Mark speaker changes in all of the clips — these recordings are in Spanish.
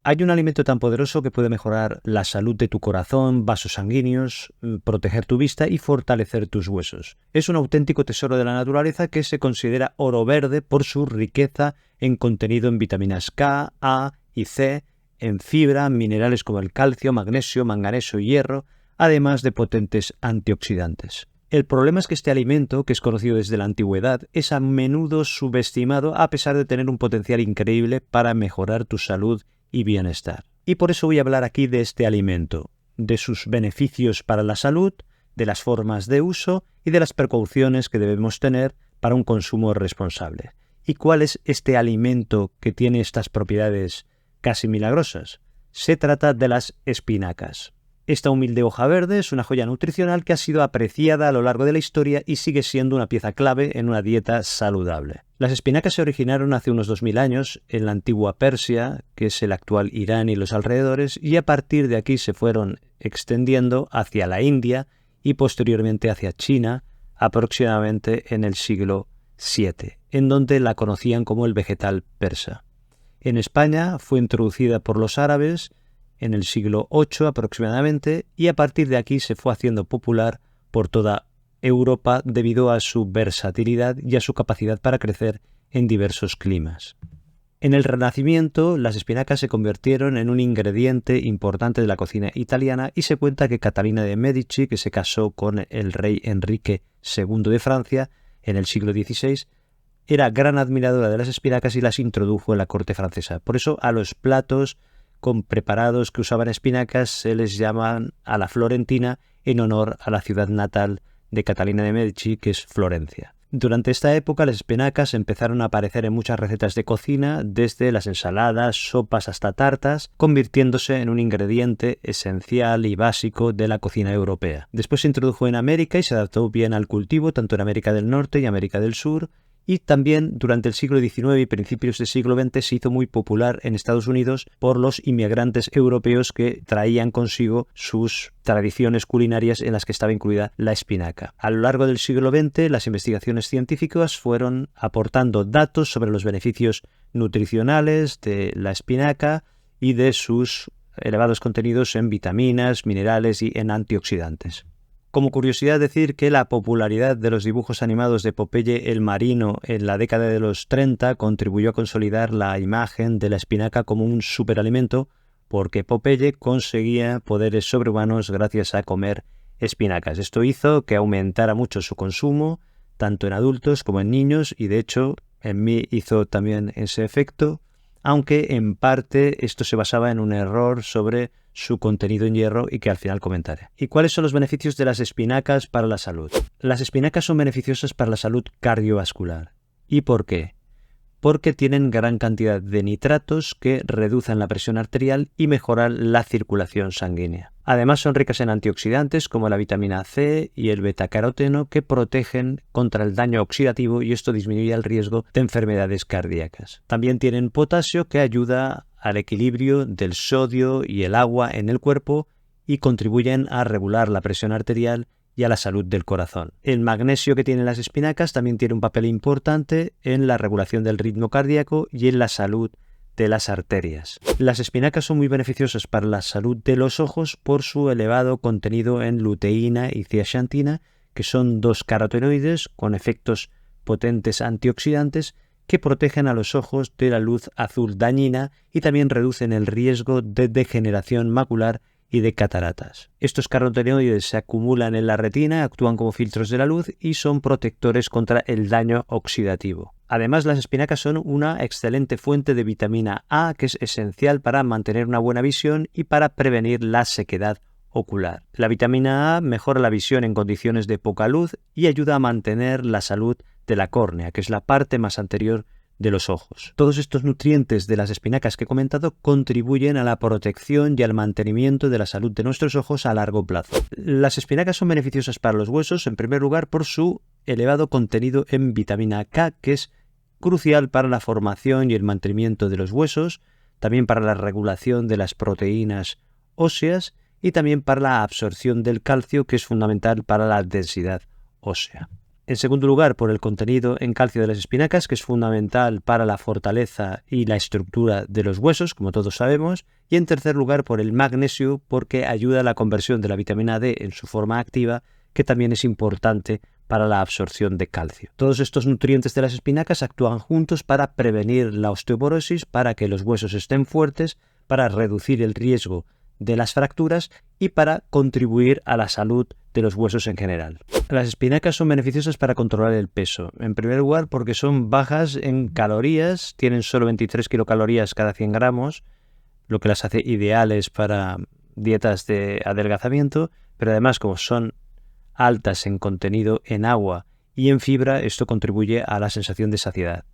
Speaker 1: Hay un alimento tan poderoso que puede mejorar la salud de tu corazón, vasos sanguíneos, proteger tu vista y fortalecer tus huesos. Es un auténtico tesoro de la naturaleza que se considera oro verde por su riqueza en contenido en vitaminas K, A y C, en fibra, minerales como el calcio, magnesio, manganeso y hierro, además de potentes antioxidantes. El problema es que este alimento, que es conocido desde la antigüedad, es a menudo subestimado a pesar de tener un potencial increíble para mejorar tu salud y bienestar. Y por eso voy a hablar aquí de este alimento, de sus beneficios para la salud, de las formas de uso y de las precauciones que debemos tener para un consumo responsable. ¿Y cuál es este alimento que tiene estas propiedades casi milagrosas? Se trata de las espinacas. Esta humilde hoja verde es una joya nutricional que ha sido apreciada a lo largo de la historia y sigue siendo una pieza clave en una dieta saludable. Las espinacas se originaron hace unos 2000 años en la antigua Persia, que es el actual Irán y los alrededores, y a partir de aquí se fueron extendiendo hacia la India y posteriormente hacia China, aproximadamente en el siglo VII, en donde la conocían como el vegetal persa. En España fue introducida por los árabes en el siglo VIII aproximadamente, y a partir de aquí se fue haciendo popular por toda Europa debido a su versatilidad y a su capacidad para crecer en diversos climas. En el Renacimiento, las espinacas se convirtieron en un ingrediente importante de la cocina italiana y se cuenta que Catalina de Medici, que se casó con el rey Enrique II de Francia en el siglo XVI, era gran admiradora de las espinacas y las introdujo en la corte francesa. Por eso a los platos con preparados que usaban espinacas se les llaman a la florentina en honor a la ciudad natal de Catalina de Medici, que es Florencia. Durante esta época las espinacas empezaron a aparecer en muchas recetas de cocina, desde las ensaladas, sopas hasta tartas, convirtiéndose en un ingrediente esencial y básico de la cocina europea. Después se introdujo en América y se adaptó bien al cultivo, tanto en América del Norte y América del Sur, y también durante el siglo XIX y principios del siglo XX se hizo muy popular en Estados Unidos por los inmigrantes europeos que traían consigo sus tradiciones culinarias en las que estaba incluida la espinaca. A lo largo del siglo XX las investigaciones científicas fueron aportando datos sobre los beneficios nutricionales de la espinaca y de sus elevados contenidos en vitaminas, minerales y en antioxidantes. Como curiosidad decir que la popularidad de los dibujos animados de Popeye el Marino en la década de los 30 contribuyó a consolidar la imagen de la espinaca como un superalimento, porque Popeye conseguía poderes sobrehumanos gracias a comer espinacas. Esto hizo que aumentara mucho su consumo, tanto en adultos como en niños, y de hecho en mí hizo también ese efecto, aunque en parte esto se basaba en un error sobre su contenido en hierro y que al final comentaré. ¿Y cuáles son los beneficios de las espinacas para la salud? Las espinacas son beneficiosas para la salud cardiovascular. ¿Y por qué? Porque tienen gran cantidad de nitratos que reducen la presión arterial y mejoran la circulación sanguínea. Además son ricas en antioxidantes como la vitamina C y el betacaroteno que protegen contra el daño oxidativo y esto disminuye el riesgo de enfermedades cardíacas. También tienen potasio que ayuda al equilibrio del sodio y el agua en el cuerpo y contribuyen a regular la presión arterial y a la salud del corazón. El magnesio que tienen las espinacas también tiene un papel importante en la regulación del ritmo cardíaco y en la salud de las arterias. Las espinacas son muy beneficiosas para la salud de los ojos por su elevado contenido en luteína y zeaxantina, que son dos carotenoides con efectos potentes antioxidantes que protegen a los ojos de la luz azul dañina y también reducen el riesgo de degeneración macular y de cataratas. Estos carotenoides se acumulan en la retina, actúan como filtros de la luz y son protectores contra el daño oxidativo. Además, las espinacas son una excelente fuente de vitamina A, que es esencial para mantener una buena visión y para prevenir la sequedad ocular. La vitamina A mejora la visión en condiciones de poca luz y ayuda a mantener la salud de la córnea, que es la parte más anterior de los ojos. Todos estos nutrientes de las espinacas que he comentado contribuyen a la protección y al mantenimiento de la salud de nuestros ojos a largo plazo. Las espinacas son beneficiosas para los huesos, en primer lugar por su elevado contenido en vitamina K, que es crucial para la formación y el mantenimiento de los huesos, también para la regulación de las proteínas óseas y también para la absorción del calcio, que es fundamental para la densidad ósea. En segundo lugar, por el contenido en calcio de las espinacas, que es fundamental para la fortaleza y la estructura de los huesos, como todos sabemos. Y en tercer lugar, por el magnesio, porque ayuda a la conversión de la vitamina D en su forma activa, que también es importante para la absorción de calcio. Todos estos nutrientes de las espinacas actúan juntos para prevenir la osteoporosis, para que los huesos estén fuertes, para reducir el riesgo de las fracturas y para contribuir a la salud de los huesos en general. Las espinacas son beneficiosas para controlar el peso. En primer lugar, porque son bajas en calorías, tienen solo 23 kilocalorías cada 100 gramos, lo que las hace ideales para dietas de adelgazamiento, pero además, como son altas en contenido en agua y en fibra, esto contribuye a la sensación de saciedad.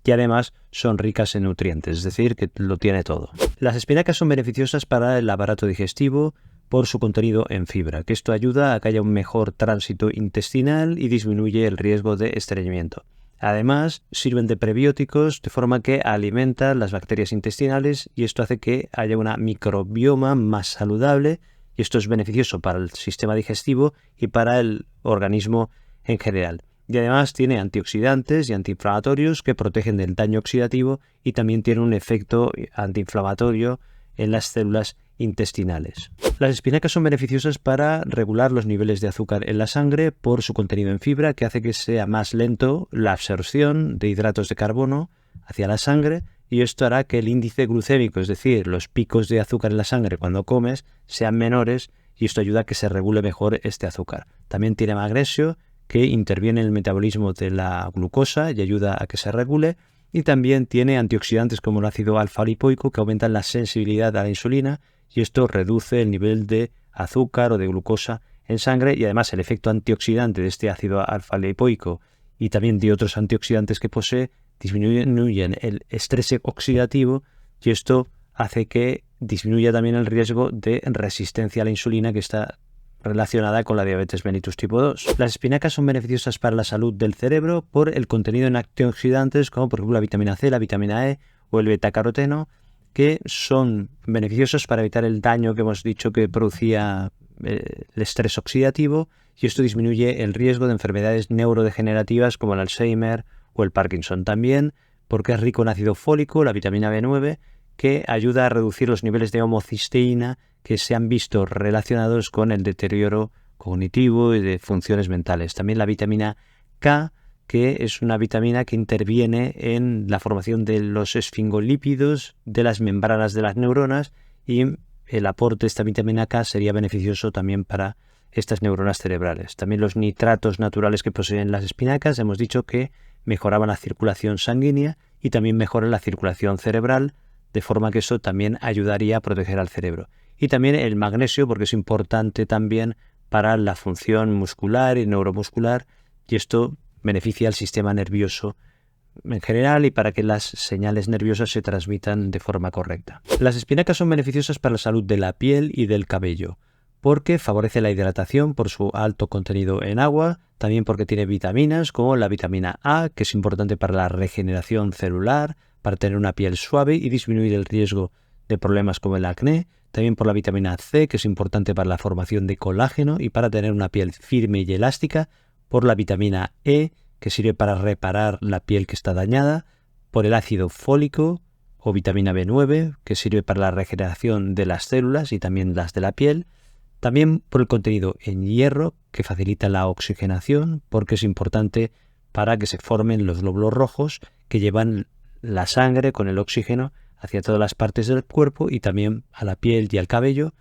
Speaker 1: Y además son ricas en nutrientes, es decir, que lo tiene todo. Las espinacas son beneficiosas para el aparato digestivo por su contenido en fibra, que esto ayuda a que haya un mejor tránsito intestinal y disminuye el riesgo de estreñimiento. Además, sirven de prebióticos de forma que alimentan las bacterias intestinales y esto hace que haya una microbioma más saludable y esto es beneficioso para el sistema digestivo y para el organismo en general. Y además tiene antioxidantes y antiinflamatorios que protegen del daño oxidativo y también tiene un efecto antiinflamatorio en las células intestinales. Las espinacas son beneficiosas para regular los niveles de azúcar en la sangre por su contenido en fibra, que hace que sea más lento la absorción de hidratos de carbono hacia la sangre y esto hará que el índice glucémico, es decir, los picos de azúcar en la sangre cuando comes, sean menores y esto ayuda a que se regule mejor este azúcar. También tiene magnesio, que interviene en el metabolismo de la glucosa y ayuda a que se regule, y también tiene antioxidantes como el ácido alfa-lipoico que aumentan la sensibilidad a la insulina y esto reduce el nivel de azúcar o de glucosa en sangre y además el efecto antioxidante de este ácido alfa-lipoico y también de otros antioxidantes que posee disminuyen el estrés oxidativo y esto hace que disminuya también el riesgo de resistencia a la insulina que está relacionada con la diabetes mellitus tipo 2. Las espinacas son beneficiosas para la salud del cerebro por el contenido en antioxidantes como por ejemplo la vitamina C, la vitamina E o el betacaroteno, que son beneficiosos para evitar el daño que hemos dicho que producía el estrés oxidativo y esto disminuye el riesgo de enfermedades neurodegenerativas como el Alzheimer o el Parkinson. También porque es rico en ácido fólico, la vitamina B9, que ayuda a reducir los niveles de homocisteína que se han visto relacionados con el deterioro cognitivo y de funciones mentales. También la vitamina K, que es una vitamina que interviene en la formación de los esfingolípidos de las membranas de las neuronas y el aporte de esta vitamina K sería beneficioso también para estas neuronas cerebrales. También los nitratos naturales que poseen las espinacas, hemos dicho que mejoraban la circulación sanguínea y también mejoran la circulación cerebral, de forma que eso también ayudaría a proteger al cerebro. Y también el magnesio, porque es importante también para la función muscular y neuromuscular, y esto beneficia al sistema nervioso en general y para que las señales nerviosas se transmitan de forma correcta. Las espinacas son beneficiosas para la salud de la piel y del cabello, porque favorece la hidratación por su alto contenido en agua, también porque tiene vitaminas como la vitamina A, que es importante para la regeneración celular, para tener una piel suave y disminuir el riesgo de problemas como el acné, también por la vitamina C, que es importante para la formación de colágeno y para tener una piel firme y elástica, por la vitamina E, que sirve para reparar la piel que está dañada, por el ácido fólico o vitamina B9, que sirve para la regeneración de las células y también las de la piel, también por el contenido en hierro, que facilita la oxigenación, porque es importante para que se formen los glóbulos rojos que llevan la sangre con el oxígeno hacia todas las partes del cuerpo y también a la piel y al cabello,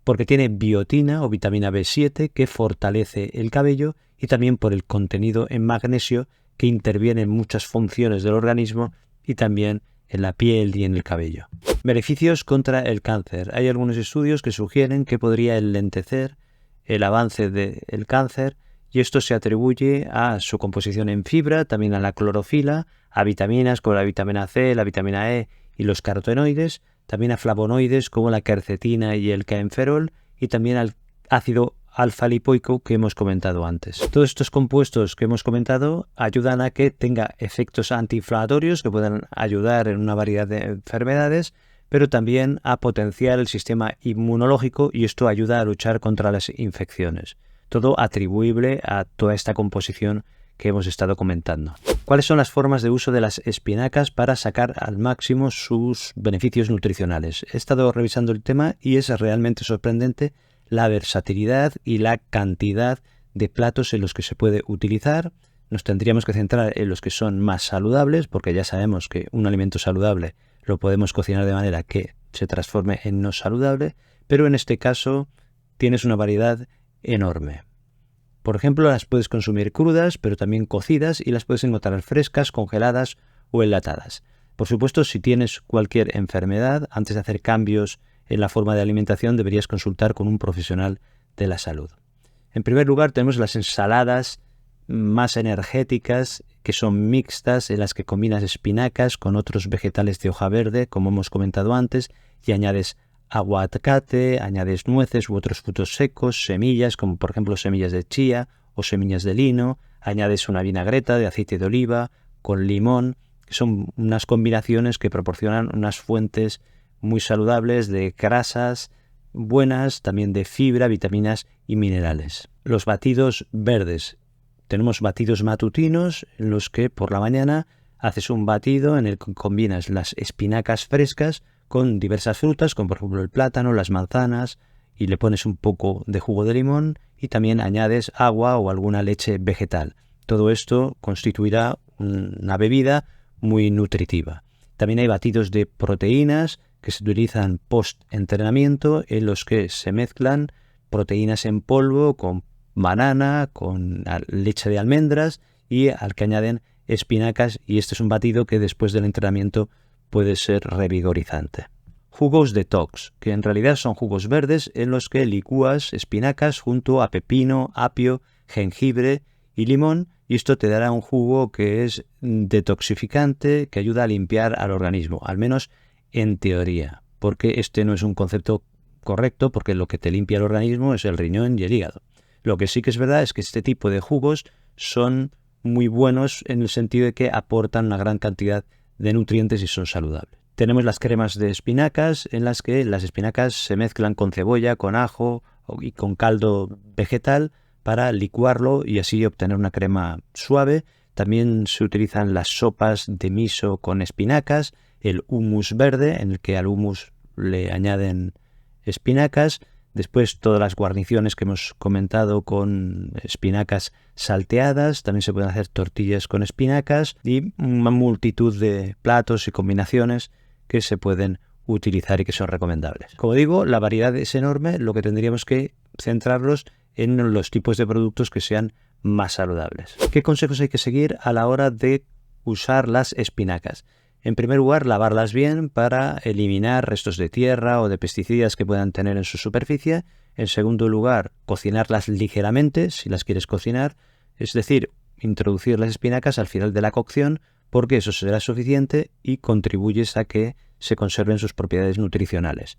Speaker 1: porque tiene biotina o vitamina B7 que fortalece el cabello y también por el contenido en magnesio que interviene en muchas funciones del organismo y también en la piel y en el cabello. Beneficios contra el cáncer. Hay algunos estudios que sugieren que podría enlentecer el avance del cáncer y esto se atribuye a su composición en fibra, también a la clorofila, a vitaminas como la vitamina C, la vitamina E y los carotenoides, también a flavonoides como la quercetina y el caenferol y también al ácido alfa-lipoico que hemos comentado antes. Todos estos compuestos que hemos comentado ayudan a que tenga efectos antiinflamatorios que puedan ayudar en una variedad de enfermedades, pero también a potenciar el sistema inmunológico y esto ayuda a luchar contra las infecciones. Todo atribuible a toda esta composición que hemos estado comentando. ¿Cuáles son las formas de uso de las espinacas para sacar al máximo sus beneficios nutricionales? He estado revisando el tema y es realmente sorprendente la versatilidad y la cantidad de platos en los que se puede utilizar. Nos tendríamos que centrar en los que son más saludables, porque ya sabemos que un alimento saludable lo podemos cocinar de manera que se transforme en no saludable, pero en este caso tienes una variedad enorme. Por ejemplo, las puedes consumir crudas, pero también cocidas, y las puedes encontrar frescas, congeladas o enlatadas. Por supuesto, si tienes cualquier enfermedad, antes de hacer cambios en la forma de alimentación, deberías consultar con un profesional de la salud. En primer lugar, tenemos las ensaladas más energéticas, que son mixtas, en las que combinas espinacas con otros vegetales de hoja verde, como hemos comentado antes, y añades aguacate, añades nueces u otros frutos secos, semillas, como por ejemplo semillas de chía o semillas de lino, añades una vinagreta de aceite de oliva con limón, que son unas combinaciones que proporcionan unas fuentes muy saludables de grasas buenas, también de fibra, vitaminas y minerales. Los batidos verdes. Tenemos batidos matutinos en los que por la mañana haces un batido en el que combinas las espinacas frescas con diversas frutas, como por ejemplo el plátano, las manzanas, y le pones un poco de jugo de limón y también añades agua o alguna leche vegetal. Todo esto constituirá una bebida muy nutritiva. También hay batidos de proteínas que se utilizan post-entrenamiento, en los que se mezclan proteínas en polvo con banana, con leche de almendras y al que añaden espinacas, y este es un batido que después del entrenamiento puede ser revigorizante. Jugos detox, que en realidad son jugos verdes en los que licúas espinacas junto a pepino, apio, jengibre y limón, y esto te dará un jugo que es detoxificante, que ayuda a limpiar al organismo, al menos en teoría, porque este no es un concepto correcto, porque lo que te limpia el organismo es el riñón y el hígado. Lo que sí que es verdad es que este tipo de jugos son muy buenos en el sentido de que aportan una gran cantidad de nutrientes y son saludables. Tenemos las cremas de espinacas, en las que las espinacas se mezclan con cebolla, con ajo y con caldo vegetal para licuarlo y así obtener una crema suave. También se utilizan las sopas de miso con espinacas, el hummus verde, en el que al hummus le añaden espinacas. Después todas las guarniciones que hemos comentado con espinacas salteadas, también se pueden hacer tortillas con espinacas y una multitud de platos y combinaciones que se pueden utilizar y que son recomendables. Como digo, la variedad es enorme, lo que tendríamos que centrarnos en los tipos de productos que sean más saludables. ¿Qué consejos hay que seguir a la hora de usar las espinacas? En primer lugar, lavarlas bien para eliminar restos de tierra o de pesticidas que puedan tener en su superficie. En segundo lugar, cocinarlas ligeramente si las quieres cocinar, es decir, introducir las espinacas al final de la cocción, porque eso será suficiente y contribuyes a que se conserven sus propiedades nutricionales.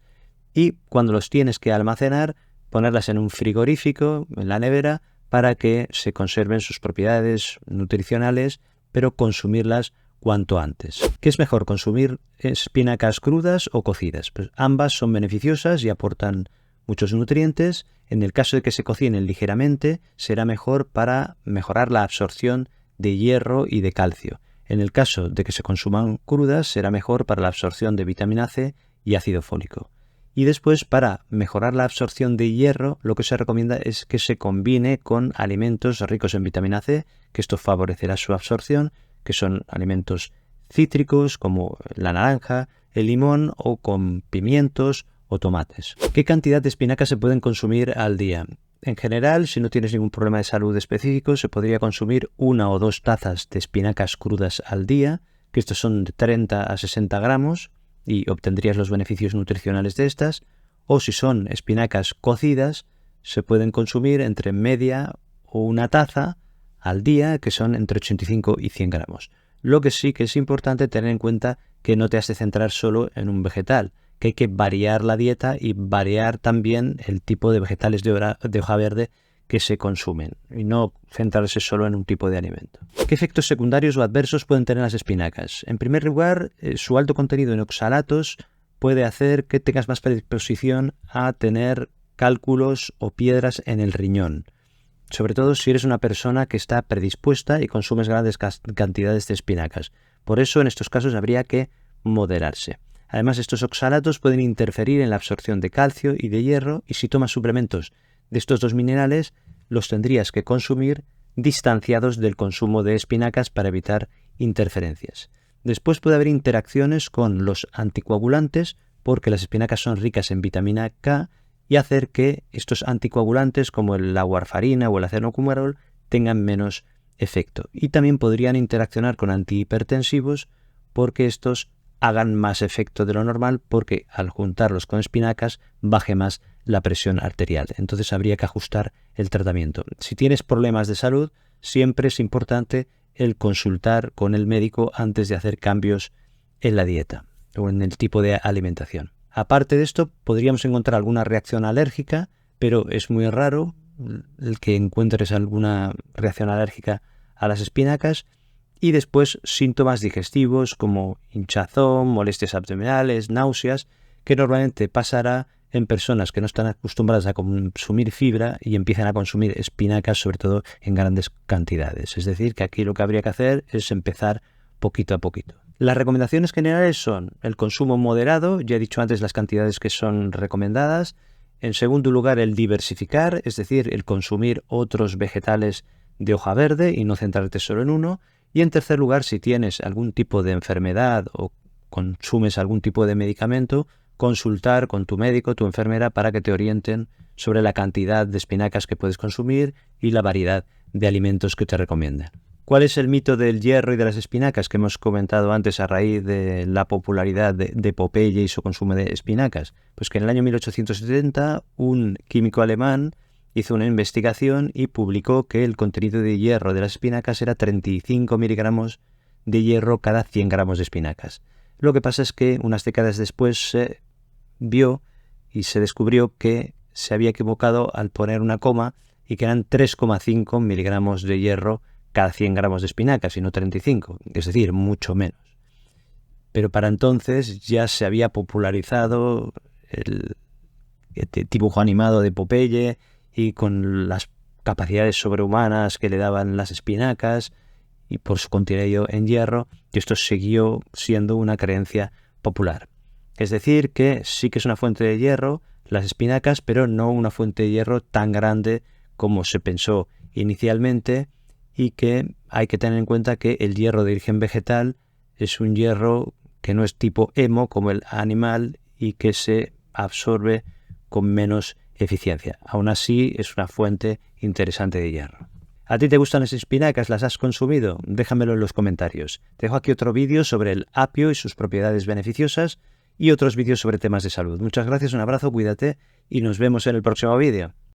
Speaker 1: Y cuando los tienes que almacenar, ponerlas en un frigorífico, en la nevera, para que se conserven sus propiedades nutricionales, pero consumirlas cuanto antes. ¿Qué es mejor, consumir espinacas crudas o cocidas? Pues ambas son beneficiosas y aportan muchos nutrientes. En el caso de que se cocinen ligeramente, será mejor para mejorar la absorción de hierro y de calcio. En el caso de que se consuman crudas, será mejor para la absorción de vitamina C y ácido fólico. Y después, para mejorar la absorción de hierro, lo que se recomienda es que se combine con alimentos ricos en vitamina C, que esto favorecerá su absorción, que son alimentos cítricos como la naranja, el limón, o con pimientos o tomates. ¿Qué cantidad de espinacas se pueden consumir al día? En general, si no tienes ningún problema de salud específico, se podría consumir 1 o 2 tazas de espinacas crudas al día, que estos son de 30 a 60 gramos, y obtendrías los beneficios nutricionales de estas. O si son espinacas cocidas, se pueden consumir entre media o 1 taza al día, que son entre 85 y 100 gramos. Lo que sí que es importante tener en cuenta que no te has de centrar solo en un vegetal, que hay que variar la dieta y variar también el tipo de vegetales de hoja verde que se consumen y no centrarse solo en un tipo de alimento. ¿Qué efectos secundarios o adversos pueden tener las espinacas? En primer lugar, su alto contenido en oxalatos puede hacer que tengas más predisposición a tener cálculos o piedras en el riñón. sobre todo si eres una persona que está predispuesta y consumes grandes cantidades de espinacas. Por eso en estos casos habría que moderarse. Además, estos oxalatos pueden interferir en la absorción de calcio y de hierro, y si tomas suplementos de estos dos minerales, los tendrías que consumir distanciados del consumo de espinacas para evitar interferencias. Después puede haber interacciones con los anticoagulantes, porque las espinacas son ricas en vitamina K, y hacer que estos anticoagulantes como la warfarina o el acenocumarol tengan menos efecto. Y también podrían interaccionar con antihipertensivos, porque estos hagan más efecto de lo normal, porque al juntarlos con espinacas baje más la presión arterial. Entonces habría que ajustar el tratamiento. Si tienes problemas de salud, siempre es importante el consultar con el médico antes de hacer cambios en la dieta o en el tipo de alimentación. Aparte de esto, podríamos encontrar alguna reacción alérgica, pero es muy raro el que encuentres alguna reacción alérgica a las espinacas. Y después síntomas digestivos como hinchazón, molestias abdominales, náuseas, que normalmente pasará en personas que no están acostumbradas a consumir fibra y empiezan a consumir espinacas, sobre todo en grandes cantidades. Es decir, que aquí lo que habría que hacer es empezar poquito a poquito. Las recomendaciones generales son el consumo moderado, ya he dicho antes las cantidades que son recomendadas. En segundo lugar, el diversificar, es decir, el consumir otros vegetales de hoja verde y no centrarte solo en uno. Y en tercer lugar, si tienes algún tipo de enfermedad o consumes algún tipo de medicamento, consultar con tu médico, tu enfermera, para que te orienten sobre la cantidad de espinacas que puedes consumir y la variedad de alimentos que te recomiendan. ¿Cuál es el mito del hierro y de las espinacas que hemos comentado antes a raíz de la popularidad de Popeye y su consumo de espinacas? Pues que en el año 1870 un químico alemán hizo una investigación y publicó que el contenido de hierro de las espinacas era 35 miligramos de hierro cada 100 gramos de espinacas. Lo que pasa es que unas décadas después se vio y se descubrió que se había equivocado al poner una coma y que eran 3,5 miligramos de hierro cada 100 gramos de espinacas y no 35, es decir, mucho menos. Pero para entonces ya se había popularizado el dibujo animado de Popeye y con las capacidades sobrehumanas que le daban las espinacas y por su contenido en hierro, y esto siguió siendo una creencia popular. Es decir, que sí que es una fuente de hierro las espinacas, pero no una fuente de hierro tan grande como se pensó inicialmente, y que hay que tener en cuenta que el hierro de origen vegetal es un hierro que no es tipo hemo como el animal y que se absorbe con menos eficiencia. Aún así, es una fuente interesante de hierro. ¿A ti te gustan las espinacas? ¿Las has consumido? Déjamelo en los comentarios. Te dejo aquí otro vídeo sobre el apio y sus propiedades beneficiosas y otros vídeos sobre temas de salud. Muchas gracias, un abrazo, cuídate y nos vemos en el próximo vídeo.